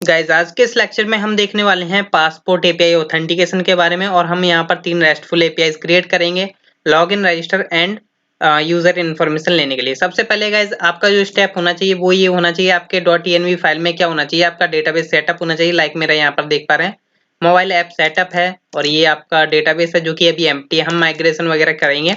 Guys आज के इस लेक्चर में हम देखने वाले हैं पासपोर्ट एपीआई ऑथेंटिकेशन के बारे में और हम यहाँ पर 3 रेस्टफुल एपीआईज क्रिएट करेंगे login register and user information लेने के लिए। सबसे पहले गाइस आपका जो स्टेप होना चाहिए वो ये होना चाहिए, आपके .env फाइल में क्या होना चाहिए, आपका डेटाबेस सेटअप होना चाहिए। लाइक मेरा यहाँ पर देख पा रहे हैं मोबाइल ऐप सेटअप है और ये आपका डेटाबेस है जो कि अभी एम्प्टी है, हम माइग्रेशन वगैरह करेंगे।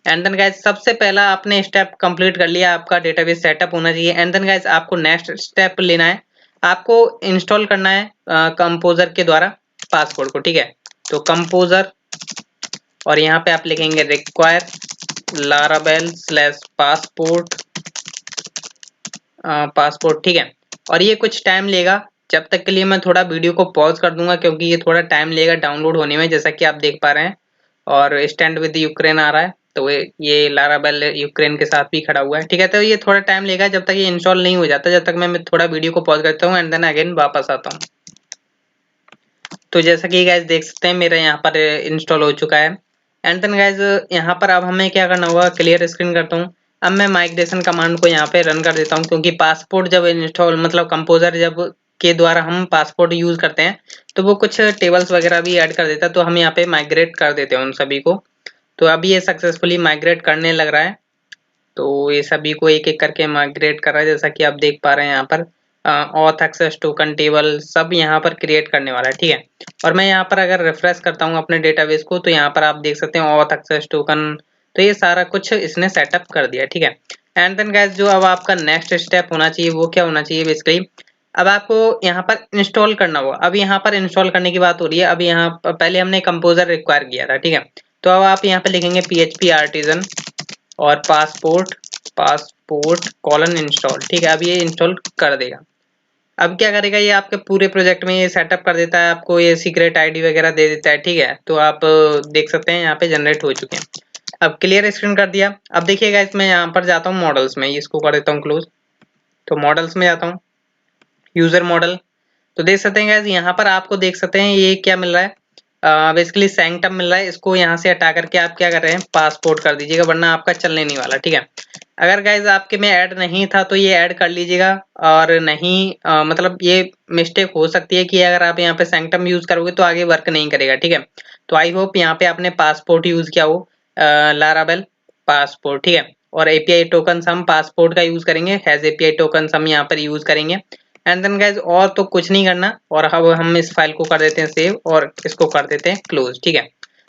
एंड देन गाइस सबसे पहला आपने स्टेप कंप्लीट कर लिया, आपका डेटाबेस सेटअप होना चाहिए। एंड देन गाइस आपको नेक्स्ट स्टेप लेना है, आपको इंस्टॉल करना है कंपोजर के द्वारा पासपोर्ट को। ठीक है, तो कंपोजर और यहाँ पे आप लिखेंगे require Laravel slash passport passport. ठीक है, और ये कुछ टाइम लेगा, जब तक के लिए मैं थोड़ा वीडियो को पॉज कर दूंगा क्योंकि ये थोड़ा टाइम लेगा डाउनलोड होने में, जैसा कि आप देख पा रहे हैं। और स्टैंड विद यूक्रेन आ रहा है, तो ये लारावेल यूक्रेन के साथ भी खड़ा हुआ है। ठीक है, तो ये थोड़ा टाइम लेगा जब तक ये इंस्टॉल नहीं हो जाता, जब तक मैं थोड़ा वीडियो को पॉज करता हूँ एंड देन अगेन वापस आता हूँ। तो जैसा कि गाइज देख सकते हैं मेरा यहाँ पर इंस्टॉल हो चुका है। एंड देन गाइज यहाँ पर अब हमें क्या करना होगा, क्लियर स्क्रीन करता हूँ। अब मैं माइग्रेशन कमांड को यहाँ पे रन कर देता हूँ क्योंकि पासपोर्ट जब इंस्टॉल मतलब कंपोजर जब के द्वारा हम पासपोर्ट यूज करते हैं तो वो कुछ टेबल्स वगैरह भी ऐड कर देता है, तो हम यहाँ पे माइग्रेट कर देते हैं उन सभी को। तो अभी ये सक्सेसफुली माइग्रेट करने लग रहा है, तो ये सभी को एक एक करके माइग्रेट कर रहा है, जैसा कि आप देख पा रहे हैं यहाँ पर ऑथ एक्सेस टोकन टेबल सब यहाँ पर क्रिएट करने वाला है। ठीक है, और मैं यहाँ पर अगर रिफ्रेश करता हूँ अपने डेटाबेस को तो यहाँ पर आप देख सकते हैं ऑथ एक्सेस टोकन, तो ये सारा कुछ इसने सेटअप कर दिया। ठीक है, एंड देन गाइस जो अब आपका नेक्स्ट स्टेप होना चाहिए वो क्या होना चाहिए बेसिकली, अब आपको यहाँ पर इंस्टॉल करना होगा। अब यहाँ पर इंस्टॉल करने की बात हो रही है, अब यहाँ पहले हमने कंपोजर रिक्वायर किया था। ठीक है, तो अब आप यहाँ पे लिखेंगे PHP आर्टिजन और पासपोर्ट कॉलन इंस्टॉल। ठीक है, अब ये इंस्टॉल कर देगा। अब क्या करेगा, ये आपके पूरे प्रोजेक्ट में ये सेटअप कर देता है, आपको ये सीक्रेट आईडी वगैरह दे देता है। ठीक है, तो आप देख सकते हैं यहाँ पे जनरेट हो चुके हैं। अब क्लियर स्क्रीन कर दिया। अब देखिएगा इसमें यहाँ पर जाता हूँ मॉडल्स में, इसको कर देता हूँ क्लोज। तो मॉडल्स में जाता हूँ, यूजर मॉडल, तो देख सकते हैं गाइस यहाँ पर आपको देख सकते हैं ये क्या मिल रहा है, बेसिकली सैंक्टम मिल रहा है। इसको यहाँ से हटा करके आप क्या कर रहे हैं, पासपोर्ट कर दीजिएगा, वरना आपका चलने नहीं वाला। ठीक है, अगर गाइज आपके में ऐड नहीं था तो ये ऐड कर लीजिएगा, और नहीं मतलब ये मिस्टेक हो सकती है कि अगर आप यहाँ पे सैंक्टम यूज करोगे तो आगे वर्क नहीं करेगा। ठीक है, तो आई होप यहाँ पे आपने पासपोर्ट यूज किया हो, लारावेल पासपोर्ट। ठीक है, और एपीआई टोकन हम पासपोर्ट का यूज करेंगे, हैज एपीआई टोकन हम यहाँ पर यूज करेंगे। एंड देन गाइज और तो कुछ नहीं करना, और अब हम इस फाइल को कर देते हैं सेव और इसको कर देते हैं क्लोज। ठीक है,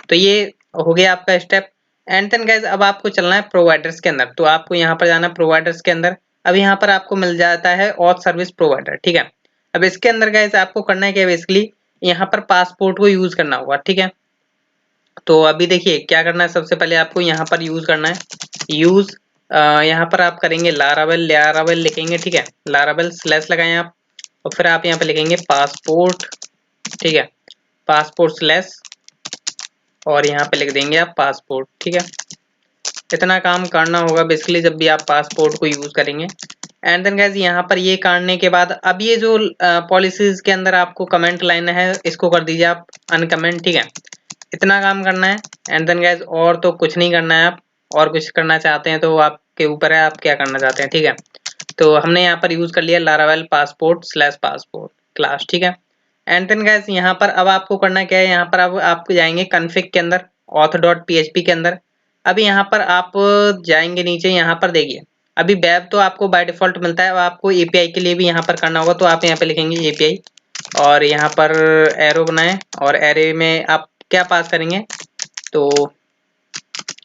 तो ये हो गया आपका स्टेप। एंड देन गाइज अब आपको चलना है प्रोवाइडर्स के अंदर, तो आपको यहाँ पर जाना है प्रोवाइडर्स के अंदर। अब यहाँ पर आपको मिल जाता है ऑथ सर्विस प्रोवाइडर। ठीक है, अब इसके अंदर गाइज आपको करना है क्या, बेसिकली यहाँ पर पासपोर्ट को यूज करना होगा। ठीक है, तो अभी देखिए क्या करना है, सबसे पहले आपको यहाँ पर यूज करना है यूज, यहाँ पर आप करेंगे लारावेल, लारावेल लिखेंगे। ठीक है, लारावेल स्लैश लगाएं आप, और फिर आप यहाँ पे लिखेंगे पासपोर्ट। ठीक है, पासपोर्ट स्लैश, और यहाँ पे लिख देंगे आप पासपोर्ट। ठीक है, इतना काम करना होगा बेसिकली जब भी आप पासपोर्ट को यूज करेंगे। एंड देन गाइस यहाँ पर ये करने के बाद अब ये जो पॉलिसीज के अंदर आपको कमेंट लाइन है इसको कर दीजिए आप अनकमेंट। ठीक है, इतना काम करना है। एंड देन गाइस और तो कुछ नहीं करना है, आप और कुछ करना चाहते हैं तो वो आपके ऊपर है, आप क्या करना चाहते हैं। ठीक है, तो हमने यहाँ पर यूज कर लिया Laravel passport slash passport class. ठीक है, एंड देन गाइस यहाँ पर अब आपको करना क्या है, यहाँ पर अब आप जाएंगे कॉन्फ़िग के अंदर, auth.php के अंदर। अभी यहाँ पर आप जाएंगे नीचे, यहाँ पर देखिए अभी वेब तो आपको बाय डिफॉल्ट मिलता है, अब आपको एपीआई के लिए भी यहाँ पर करना होगा, तो आप यहाँ पे लिखेंगे एपीआई और यहाँ पर एरो बनाएं, और एरे में आप क्या पास करेंगे, तो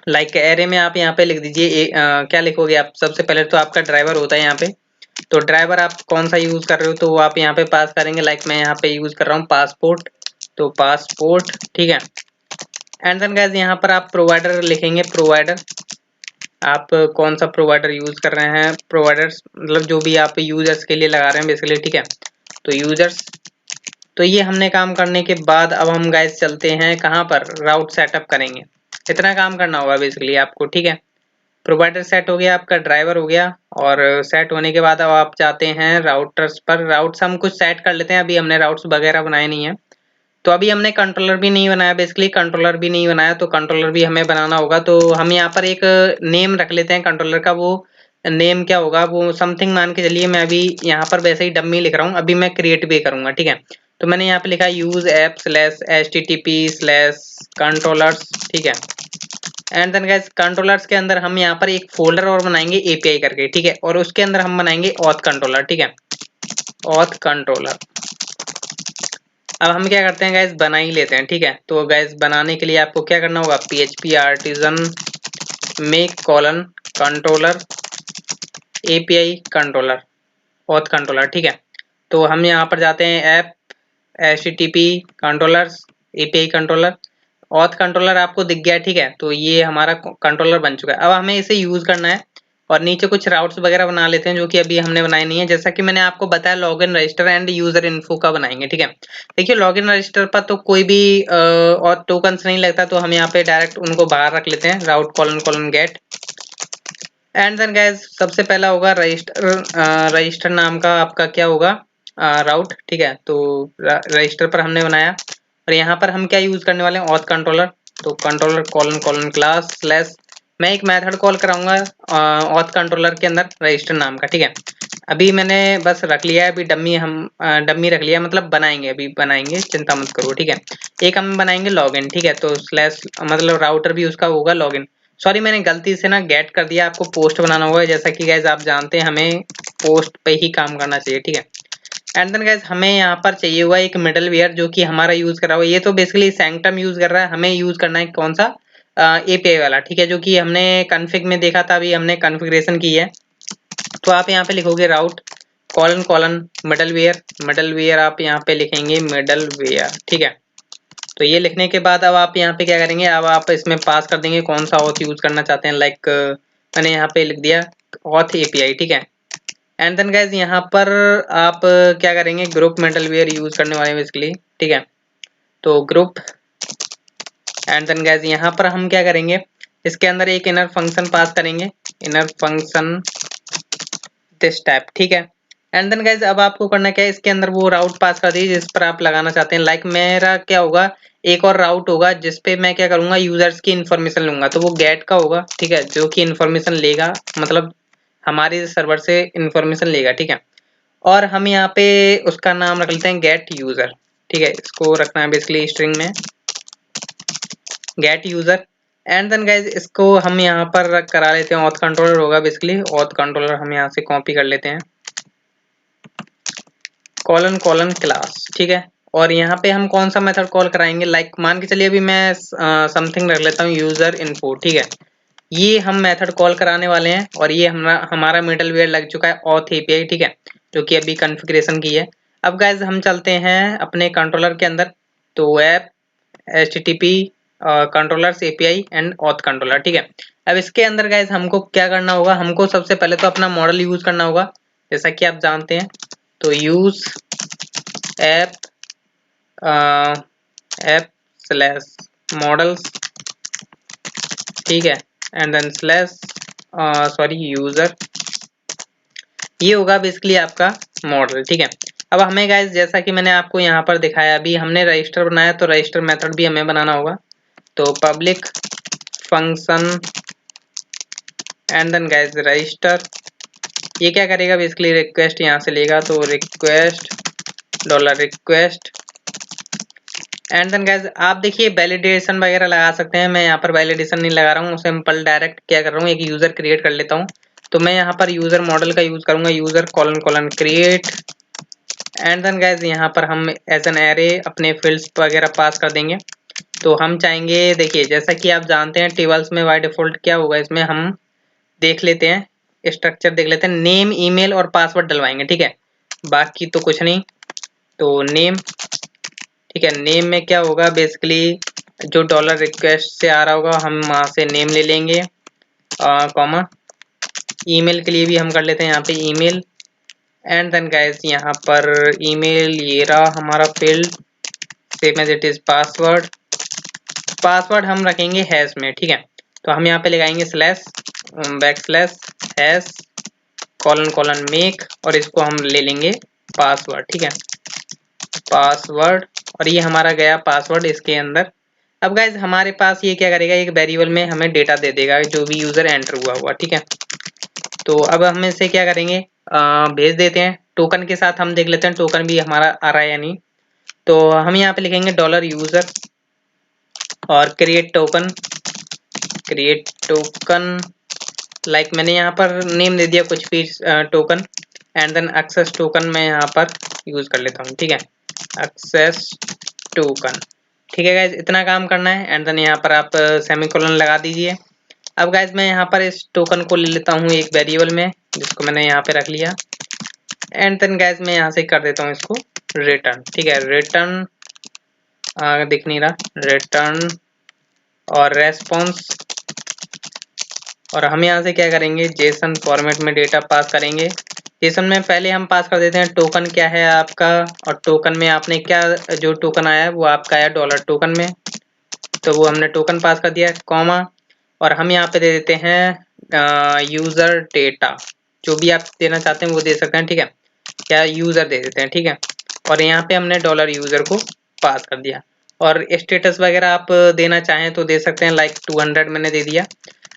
लाइक एरे में आप यहाँ पे लिख दीजिए क्या लिखोगे आप, सबसे पहले तो आपका ड्राइवर होता है यहाँ पे, तो ड्राइवर आप कौन सा यूज कर रहे हो तो वो आप यहाँ पे पास करेंगे। लाइक मैं यहाँ पे यूज कर रहा हूँ पासपोर्ट, तो पासपोर्ट। ठीक है, एंड देन गाइस यहाँ पर आप प्रोवाइडर लिखेंगे, प्रोवाइडर आप कौन सा प्रोवाइडर यूज कर रहे हैं, प्रोवाइडर्स मतलब जो भी आप यूजर्स के लिए लगा रहे हैं बेसिकली। ठीक है, तो यूजर्स, तो ये हमने काम करने के बाद अब हम गाइस चलते हैं कहाँ पर, राउट सेटअप करेंगे। इतना काम करना होगा बेसिकली आपको। ठीक है, प्रोवाइडर सेट हो गया, आपका ड्राइवर हो गया, और सेट होने के बाद अब आप जाते हैं राउटर्स पर। राउट्स हम कुछ सेट कर लेते हैं, अभी हमने राउट्स वगैरह बनाए नहीं है, तो अभी हमने कंट्रोलर भी नहीं बनाया, बेसिकली कंट्रोलर भी नहीं बनाया, तो कंट्रोलर भी हमें बनाना होगा। तो हम यहाँ पर एक नेम रख लेते हैं कंट्रोलर का, वो नेम क्या होगा वो समथिंग मान के चलिए। मैं अभी यहाँ पर वैसे ही डम्मी लिख रहा हूँ, अभी मैं क्रिएट भी करूंगा, ठीक है। तो मैंने यहाँ पे लिखा use app slash http slash controllers, ठीक है। एंड देन गाइस कंट्रोलर्स के अंदर हम यहाँ पर एक फोल्डर और बनाएंगे एपीआई करके, ठीक है। और उसके अंदर हम बनाएंगे ऑथ कंट्रोलर, ठीक है, ऑथ कंट्रोलर। अब हम क्या करते हैं गाइस, बना ही लेते हैं, ठीक है। तो गाइस बनाने के लिए आपको क्या करना होगा, php artisan make colon controller API controller auth controller, ठीक है। तो हम यहाँ पर जाते हैं app http controllers API controller auth controller आपको दिख गया, ठीक है। तो ये हमारा कंट्रोलर बन चुका है। अब हमें इसे यूज करना है और नीचे कुछ राउट्स वगैरह बना लेते हैं जो कि अभी हमने बनाए नहीं है। जैसा कि मैंने आपको बताया login register and user info का बनाएंगे, ठीक है। देखिए लॉगिन रजिस्टर पर तो कोई भी और टोकन्स नहीं लगता, तो हम यहाँ पे डायरेक्ट उनको बाहर रख लेते हैं, route colon colon get. And then guys सबसे पहला होगा रजिस्टर, रजिस्टर नाम का आपका क्या होगा, राउट, ठीक है। तो रजिस्टर पर हमने बनाया और यहाँ पर हम क्या यूज करने वाले हैं, ऑथ कंट्रोलर। तो controller colon colon class slash, मैं एक मेथड कॉल कराऊंगा ऑथ कंट्रोलर के अंदर रजिस्टर नाम का, ठीक है। अभी मैंने बस रख लिया है, अभी डम्मी हम डम्मी रख लिया, मतलब बनाएंगे, अभी बनाएंगे, चिंता मत करो, ठीक है। एक हम बनाएंगे लॉगिन, ठीक है। तो स्लैश मतलब राउटर भी उसका होगा लॉगिन। सॉरी मैंने गलती से ना गेट कर दिया, आपको पोस्ट बनाना होगा। जैसा कि गाइज आप जानते हैं हमें पोस्ट पे ही काम करना चाहिए, ठीक है। एंड देन गाइज हमें यहाँ पर चाहिए हुआ एक मिडल वेयर जो कि हमारा यूज कर रहा हुआ, ये तो बेसिकली सैंक्टम यूज कर रहा है, हमें यूज करना है कौन सा, एपीआई वाला, ठीक है। जो कि हमने कॉन्फ़िग में देखा था, अभी हमने कॉन्फ़िगरेशन की है। तो आप यहाँ पे लिखोगे राउट कॉलन कॉलन मिडल वेयर आप यहाँ पे लिखेंगे मिडल वेयर, ठीक है। तो ये लिखने के बाद अब आप यहाँ पे क्या करेंगे, अब आप इसमें पास कर देंगे कौन सा ऑथ यूज करना चाहते हैं। लाइक मैंने यहाँ पे लिख दिया ऑथ एपीआई, ठीक है। एंड देन गाइज यहाँ पर आप क्या करेंगे, ग्रुप मेटल वेयर यूज करने वाले हैं बेसिकली, ठीक है। तो ग्रुप एंड देन गाइज यहाँ पर हम क्या करेंगे, इसके अंदर एक इनर फंक्शन पास करेंगे, इनर फंक्शन दिस टाइप, ठीक है। एंड देन गाइज अब आपको करना क्या है, इसके अंदर वो राउट पास कर दीजिए जिस पर आप लगाना चाहते हैं। लाइक मेरा क्या होगा, एक और राउट होगा जिसपे मैं क्या करूंगा, यूजर्स की इन्फॉर्मेशन लूंगा, तो वो गेट का होगा, ठीक है, जो कि इन्फॉर्मेशन लेगा, मतलब हमारे सर्वर से इन्फॉर्मेशन लेगा, ठीक है। और हम यहाँ पे उसका नाम रख लेते हैं गेट यूजर, ठीक है। इसको रखना है बेसिकली स्ट्रिंग में get user. And then guys इसको हम यहाँ पर करा लेते हैं, ऑथ कंट्रोलर होगा बेसिकली, ऑथ कंट्रोलर हम यहाँ से कॉपी कर लेते हैं, कॉलन कॉलन क्लास, ठीक है। और यहाँ पे हम कौन सा मेथड कॉल कराएंगे, लाइक मान के चलिए अभी मैं समथिंग रख लेता हूँ यूजर इनपुट, ठीक है। ये हम मेथड कॉल कराने वाले हैं और ये हमारा मिडल वेयर लग चुका है ऑथ एपीआई, ठीक है, जो कि अभी कॉन्फ़िगरेशन की है। अब गाइज हम चलते हैं अपने कंट्रोलर के अंदर, तो app http controllers API and auth controller, ठीक है। अब इसके अंदर गाइज हमको क्या करना होगा, हमको सबसे पहले तो अपना मॉडल यूज करना होगा, जैसा कि आप जानते हैं। तो use app app slash models, ठीक है। And then slash sorry user, ये होगा बेसिकली आपका मॉडल, ठीक है। अब हमें गाइस जैसा कि मैंने आपको यहाँ पर दिखाया, अभी हमने रजिस्टर बनाया तो रजिस्टर मेथड भी हमें बनाना होगा। तो public function and then guys register, ये क्या करेगा बेसिकली रिक्वेस्ट यहाँ से लेगा, तो request dollar request. And then guys आप देखिए वैलिडेशन वगैरह लगा सकते हैं, मैं यहाँ पर वैलिडेशन नहीं लगा रहा हूँ, सिंपल डायरेक्ट क्या कर रहा हूँ, एक यूजर क्रिएट कर लेता हूँ। तो मैं यहाँ पर यूजर मॉडल का यूज करूंगा, user colon colon create. And then guys यहाँ पर हम एज एन एरे अपने फील्ड्स वगैरह पास कर देंगे। तो हम चाहेंगे, देखिए जैसा कि आप जानते हैं टेबल्स में बाय डिफॉल्ट क्या होगा, इसमें हम देख लेते हैं स्ट्रक्चर देख लेते हैं, नेम ईमेल और पासवर्ड डलवाएंगे, ठीक है, बाकी तो कुछ नहीं। तो नेम, ठीक है, नेम में क्या होगा बेसिकली जो डॉलर रिक्वेस्ट से आ रहा होगा हम वहां से नेम ले लेंगे, कॉमा। ईमेल के लिए भी हम कर लेते हैं यहाँ पे ईमेल। एंड देन गाइस यहाँ पर ईमेल ये रहा हमारा field, same as it is password, password हम रखेंगे हैश में, ठीक है। तो हम यहाँ पे लगाएंगे slash back slash hash colon colon make, और इसको हम ले लेंगे पासवर्ड, ठीक है, पासवर्ड। और ये हमारा गया पासवर्ड इसके अंदर। अब गाइज हमारे पास ये क्या करेगा, एक वेरिएबल में हमें डेटा दे देगा जो भी यूजर एंटर हुआ, ठीक है। तो अब हम इसे क्या करेंगे, भेज देते हैं। टोकन के साथ हम देख लेते हैं टोकन भी हमारा आ रहा है या नहीं। तो हम यहाँ पे लिखेंगे $यूजर और क्रिएट टोकन लाइक मैंने यहाँ पर नेम दे दिया कुछ भी token, and then access token मैं यहाँ पर यूज कर लेता हूँ। ठीक है, एक्सेस टोकन। ठीक है गाइज, इतना काम करना है, एंड देन यहाँ पर आप सेमीकोलन लगा दीजिए। अब गाइज मैं यहाँ पर इस टोकन को ले लेता हूँ एक वेरिएबल में, जिसको मैंने यहाँ पे रख लिया, एंड देन गाइज मैं यहाँ से कर देता हूँ इसको रिटर्न। ठीक है, रिटर्न दिख नहीं रहा, रिटर्न और रेस्पॉन्स, और हम यहाँ से क्या करेंगे, जेसन फॉर्मेट में डेटा पास करेंगे। जेसन में पहले हम पास कर देते हैं टोकन क्या है आपका, और टोकन में आपने क्या जो टोकन आया है वो आपका आया डॉलर टोकन में, तो वो हमने टोकन पास कर दिया, कॉमा, और हम यहाँ पे दे देते हैं यूजर डेटा, जो भी आप देना चाहते हैं वो दे सकते हैं। ठीक है, क्या यूजर दे देते हैं। ठीक है, और यहाँ पे हमने $यूजर को पास कर दिया, और स्टेटस वगैरह आप देना चाहें तो दे सकते हैं, लाइक 200 मैंने दे दिया।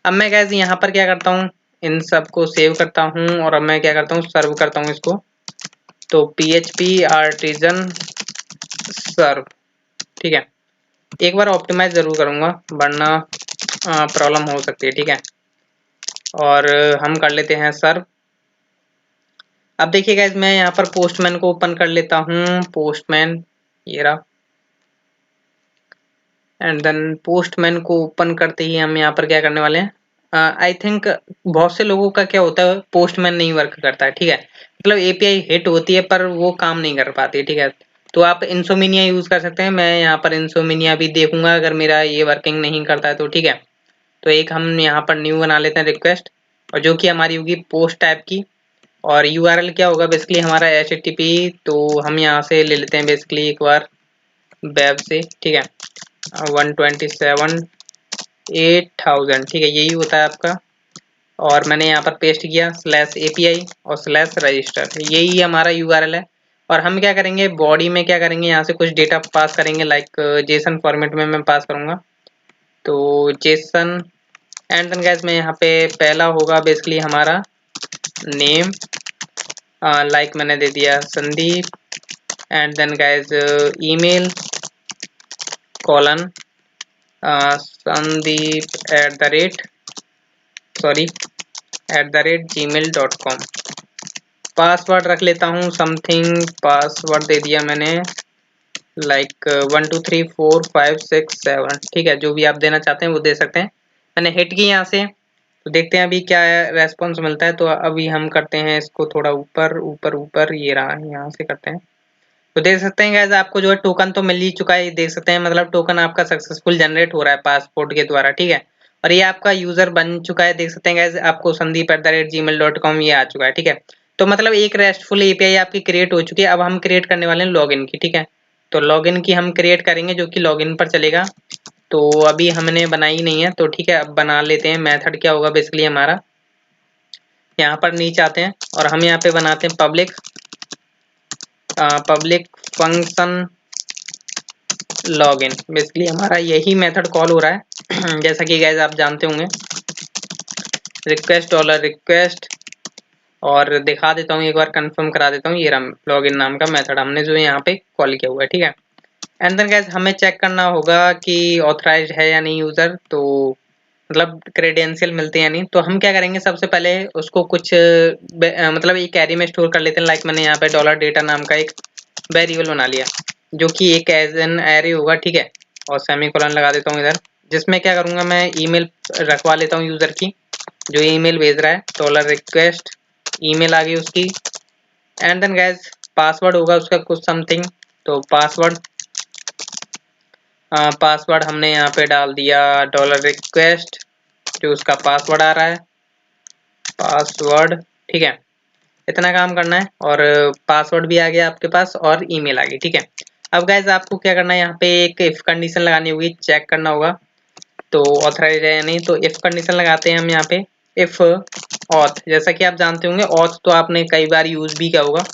अब मैं गैस यहाँ पर क्या करता हूँ, इन सब को सेव करता हूँ, और अब मैं क्या करता हूँ, सर्व करता हूँ इसको। तो PHP आर्टिजन सर्व। ठीक है, एक बार ऑप्टिमाइज जरूर करूंगा वरना प्रॉब्लम हो सकती है। ठीक है, और हम कर लेते हैं सर्व। अब देखिए गाइस, मैं यहाँ पर पोस्टमैन को ओपन कर लेता हूँ, पोस्टमैन ये रहा, एंड देन पोस्टमैन को ओपन करते ही हम यहाँ पर क्या करने वाले हैं, आई थिंक बहुत से लोगों का क्या होता है, पोस्टमैन नहीं वर्क करता है। ठीक है, मतलब एपीआई हिट होती है पर वो काम नहीं कर पाती है। ठीक है, तो आप इंसोमिनिया यूज कर सकते हैं, मैं यहाँ पर इंसोमिनिया भी देखूंगा अगर मेरा ये वर्किंग नहीं करता है तो। ठीक है, तो एक हम यहाँ पर न्यू बना लेते हैं रिक्वेस्ट, और जो कि हमारी होगी पोस्ट टाइप की, और यूआरएल क्या होगा बेसिकली हमारा HTTP, तो हम यहाँ से ले लेते हैं बेसिकली एक बार वेब से। ठीक है, 127,8000। ठीक है, यही होता है आपका, और मैंने यहाँ पर पेस्ट किया /API और /register, यही हमारा यूआरएल है। और हम क्या करेंगे, बॉडी में क्या करेंगे, यहाँ से कुछ डेटा पास करेंगे, लाइक जेसन फॉर्मेट में मैं पास करूंगा, तो जेसन, एंड देन गाइस मैं यहाँ पे पहला होगा बेसिकली हमारा नेम, लाइक मैंने दे दिया Sandeep, and then guys email colon sandeep@gmail.com। Password रख लेता हूँ समथिंग, पासवर्ड दे दिया मैंने लाइक 1234567। ठीक है, जो भी आप देना चाहते हैं वो दे सकते हैं। मैंने हिट की यहाँ से, तो देखते हैं अभी क्या रेस्पॉन्स मिलता है। तो अभी हम करते हैं इसको थोड़ा ऊपर ऊपर ऊपर, ये रहा, यहाँ से करते हैं। तो देख सकते हैं गाइस, आपको जो है टोकन तो मिल ही चुका है, देख सकते हैं, मतलब टोकन आपका सक्सेसफुल जनरेट हो रहा है पासपोर्ट के द्वारा। ठीक है, और ये आपका यूजर बन चुका है, देख सकते हैं गाइस, आपको sandeep@gmail.com ये आ चुका है। ठीक है, तो मतलब एक रेस्टफुल एपीआई आपकी क्रिएट हो चुकी है। अब हम क्रिएट करने वाले हैं लॉगिन की। ठीक है, तो लॉगिन की हम क्रिएट करेंगे, जो कि लॉगिन पर चलेगा। तो अभी हमने बनाई नहीं है, तो ठीक है अब बना लेते हैं। मेथड क्या होगा बेसिकली हमारा, यहाँ पर नीचे आते हैं और हम यहाँ पे बनाते हैं पब्लिक फंक्शन लॉगिन। बेसिकली हमारा यही मेथड कॉल हो रहा है जैसा कि गाइस आप जानते होंगे, रिक्वेस्ट, और दिखा देता हूँ एक बार, कंफर्म करा देता हूँ, ये लॉगिन नाम का मेथड हमने जो यहाँ पे कॉल किया हुआ है। ठीक है, एंड देन गाइस हमें चेक करना होगा कि ऑथराइज्ड है या नहीं यूजर, तो मतलब क्रेडेंशियल मिलते हैं या नहीं। तो हम क्या करेंगे, सबसे पहले उसको कुछ मतलब एक कैरी में स्टोर कर लेते हैं, लाइक मैंने यहाँ पे $डेटा नाम का एक वेरिएबल बना लिया, जो कि एक एज एन एरे होगा। ठीक है, और सेमीकोलन लगा देता हूँ इधर, जिसमें क्या करूंगा, मैं ईमेल रखवा लेता हूँ यूजर की, जो ईमेल भेज रहा है, $request ईमेल आ गई उसकी, एंड देन गाइस पासवर्ड होगा उसका कुछ समथिंग। तो पासवर्ड हमने यहाँ पे डाल दिया $request, जो उसका पासवर्ड आ रहा है, पासवर्ड। ठीक है, इतना काम करना है, और पासवर्ड भी आ गया आपके पास और ईमेल आ गई। ठीक है, अब गाइज आपको क्या करना है, यहाँ पे एक इफ कंडीशन लगानी होगी, चेक करना होगा तो ऑथराइज है या नहीं। तो इफ कंडीशन लगाते हैं हम यहाँ पे, इफ ऑथ, जैसा कि आप जानते होंगे ऑथ तो आपने कई बार यूज भी किया होगा,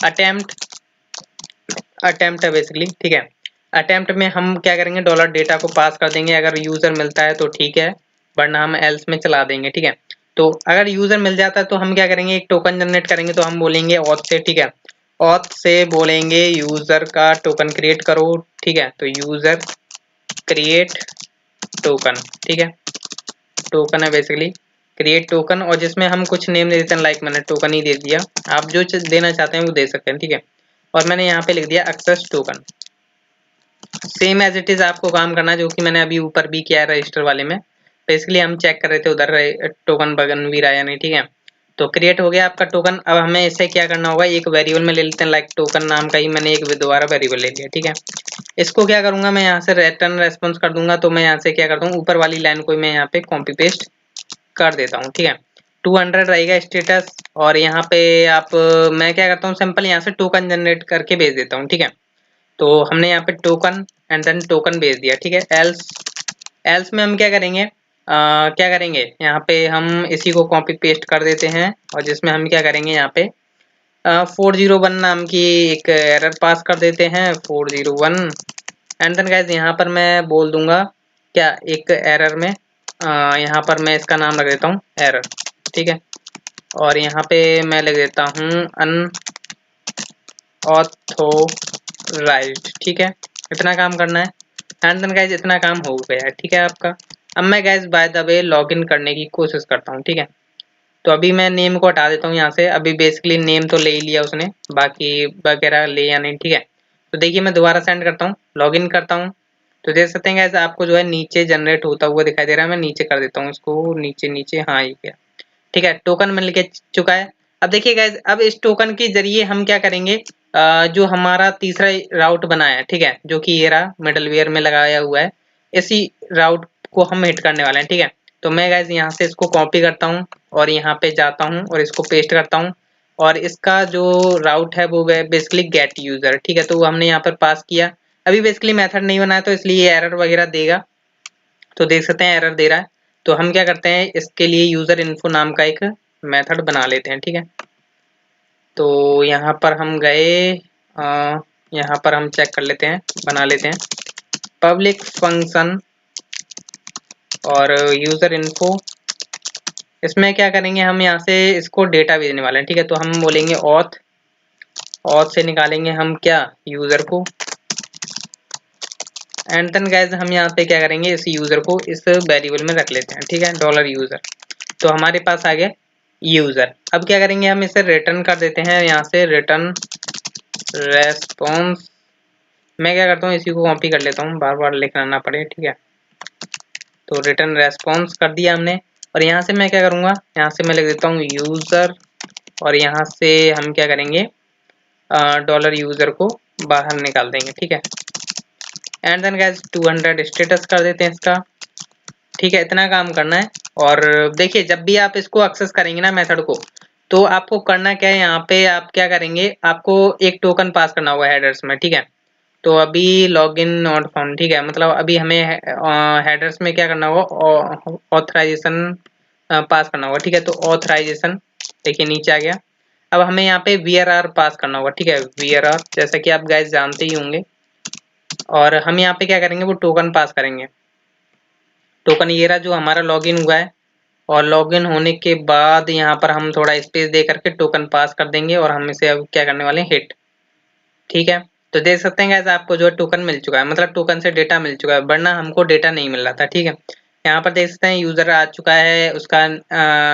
अटेम्प्ट है बेसिकली। ठीक है, अटेम्प्ट में हम क्या करेंगे, $डेटा को पास कर देंगे, अगर यूजर मिलता है तो ठीक है, वरना हम एल्स में चला देंगे। ठीक है, तो अगर यूजर मिल जाता है तो हम क्या करेंगे, एक टोकन जनरेट करेंगे। तो हम बोलेंगे ऑथ से, ठीक है, ऑथ से बोलेंगे यूजर का टोकन क्रिएट करो, ठीक है। तो यूजर क्रिएट टोकन, ठीक है, टोकन है बेसिकली क्रिएट टोकन, और जिसमें हम कुछ नेम दे देते हैं, लाइक मैंने टोकन ही दे दिया, आप जो देना चाहते हैं वो दे सकते हैं, ठीक है। और मैंने यहाँ पे लिख दिया access token. Same as it is आपको काम करना है, जो कि मैंने अभी ऊपर भी किया है रजिस्टर वाले में। बेसिकली हम चेक कर रहे थे उधर टोकन बगन भी रहा या नहीं, ठीक है। तो क्रिएट हो गया आपका टोकन। अब हमें इसे क्या करना होगा, एक वेरिएबल में ले लेते हैं, लाइक टोकन नाम का ही मैंने एक दोबारा वेरिएबल ले लिया, ठीक है। इसको क्या करूंगा मैं, यहाँ से रिटर्न रेस्पॉन्स कर दूंगा। तो मैं यहाँ से क्या करता हूँ, ऊपर वाली लाइन को मैं यहाँ पे कॉपी पेस्ट कर देता हूँ, ठीक है। 200 रहेगा स्टेटस, और यहाँ पे आप मैं क्या करता हूँ, सिंपल यहाँ से टोकन जनरेट करके भेज देता हूँ, ठीक है। तो हमने यहाँ पे टोकन एंड देन टोकन भेज दिया, ठीक है। एल्स, एल्स में हम क्या करेंगे, क्या करेंगे, यहाँ पे हम इसी को कॉपी पेस्ट कर देते हैं, और जिसमें हम क्या करेंगे, यहाँ पे 401 नाम की एक एरर पास कर देते हैं, 401। एंड देन गाइज यहाँ पर मैं बोल दूंगा क्या, एक एरर में यहाँ पर मैं इसका नाम रख देता हूँ एरर, ठीक है। और यहाँ पे मैं लिख देता हूँ अनऑथोराइज्ड, ठीक है। इतना काम करना है। एंड देन गाइज इतना काम हो गया है, ठीक है आपका। अब मैं guys by the way login करने की कोशिश करता हूँ, ठीक है। तो अभी मैं नेम को हटा देता हूँ यहाँ से। अभी बेसिकली नेम तो ले ही लिया उसने, बाकी वगैरह ले या नहीं, ठीक है। तो देखिए मैं दोबारा सेंड करता हूँ, लॉगिन करता हूँ, तो देख सकते हैं गाइस आपको जो है नीचे जनरेट होता हुआ दिखाई दे रहा है। मैं नीचे कर देता हूँ इसको, नीचे नीचे, हाँ ये क्या, ठीक है, टोकन मिल के चुका है। अब देखिए गाइस, अब इस टोकन के जरिए हम क्या करेंगे, जो हमारा तीसरा राउट बना है, ठीक है, जो कि ये रहा मिडलवेयर में लगाया हुआ है, इसी राउट को हम हिट करने वाले हैं, ठीक है। तो मैं गाइस यहाँ से इसको कॉपी करता हूँ और यहाँ पे जाता हूँ और इसको पेस्ट करता हूँ, और इसका जो राउट है वो बेसिकली गेट यूजर, ठीक है। तो वो हमने यहाँ पर पास किया। अभी बेसिकली मेथड नहीं बनाया तो इसलिए ये एरर वगैरह देगा, तो देख सकते हैं एरर दे रहा है। तो हम क्या करते हैं, इसके लिए यूजर इन्फो नाम का एक मेथड बना लेते हैं, ठीक है। तो यहाँ पर हम गए, यहाँ पर हम चेक कर लेते हैं, बना लेते हैं पब्लिक फंक्शन और यूजर इन्फो। इसमें क्या करेंगे, हम यहाँ से इसको डेटा भेजने वाले हैं, ठीक है। तो हम बोलेंगे ऑथ, ऑथ से निकालेंगे हम क्या, यूजर को। एंड देन गाइज हम यहाँ पे क्या करेंगे, इस यूजर को इस वेरिएबल में रख लेते हैं, ठीक है, डॉलर यूजर। तो हमारे पास आ गया यूजर। अब क्या करेंगे, हम इसे रिटर्न कर देते हैं, यहाँ से रिटर्न रेस्पॉन्स। मैं क्या करता हूँ, इसी को कॉपी कर लेता हूँ, बार बार लिखना ना पड़े, ठीक है। तो रिटर्न रेस्पॉन्स कर दिया हमने, और यहाँ से मैं क्या करूँगा, यहाँ से मैं लिख देता हूँ यूजर, और यहाँ से हम क्या करेंगे, डॉलर यूजर को बाहर निकाल देंगे, ठीक है। एंड देन गाइस 200 स्टेटस कर देते हैं इसका, ठीक है। इतना काम करना है। और देखिए जब भी आप इसको एक्सेस करेंगे ना मेथड को, तो आपको करना क्या है, यहाँ पे आप क्या करेंगे, आपको एक टोकन पास करना होगा हेडर्स में, ठीक है। तो अभी लॉगिन नॉट फाउंड, ठीक है, मतलब अभी हमें हेडर्स में क्या करना होगा, ऑथराइजेशन पास करना होगा, ठीक है। तो ऑथराइजेशन देखिए नीचे आ गया। अब हमें यहाँ पे VRR पास करना होगा, ठीक है, VRR, जैसा कि आप गाइस जानते ही होंगे। और हम यहाँ पे क्या करेंगे, वो टोकन पास करेंगे। टोकन ये रहा जो हमारा लॉगिन हुआ है, और लॉगिन होने के बाद यहाँ पर हम थोड़ा स्पेस दे करके टोकन पास कर देंगे, और हम इसे अब क्या करने वाले हैं, हिट, ठीक है। तो देख सकते हैं गाइस आपको जो है टोकन मिल चुका है, मतलब टोकन से डेटा मिल चुका है, वरना हमको डेटा नहीं मिल रहा था, ठीक है। यहाँ पर देख सकते हैं यूजर आ चुका है, उसका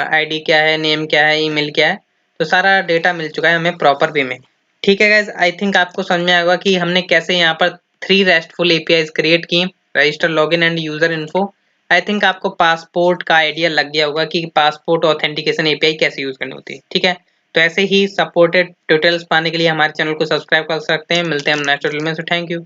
आईडी क्या है, नेम क्या है, ईमेल क्या है, तो सारा डेटा मिल चुका है हमें प्रॉपर वे में, ठीक है गाइस। आई थिंक आपको समझ में आएगा कि हमने कैसे यहाँ पर 3 रेस्टफुल एपीआईज क्रिएट की, register, login and user info. I think आपको पासपोर्ट का आइडिया लग गया होगा कि पासपोर्ट ऑथेंटिकेशन एपीआई कैसे यूज करनी होती है, ठीक है। तो ऐसे ही सपोर्टेड ट्यूटोरियल्स पाने के लिए हमारे चैनल को सब्सक्राइब कर सकते हैं। मिलते हैं हम नेक्स्ट ट्यूटोरियल में, सो थैंक यू।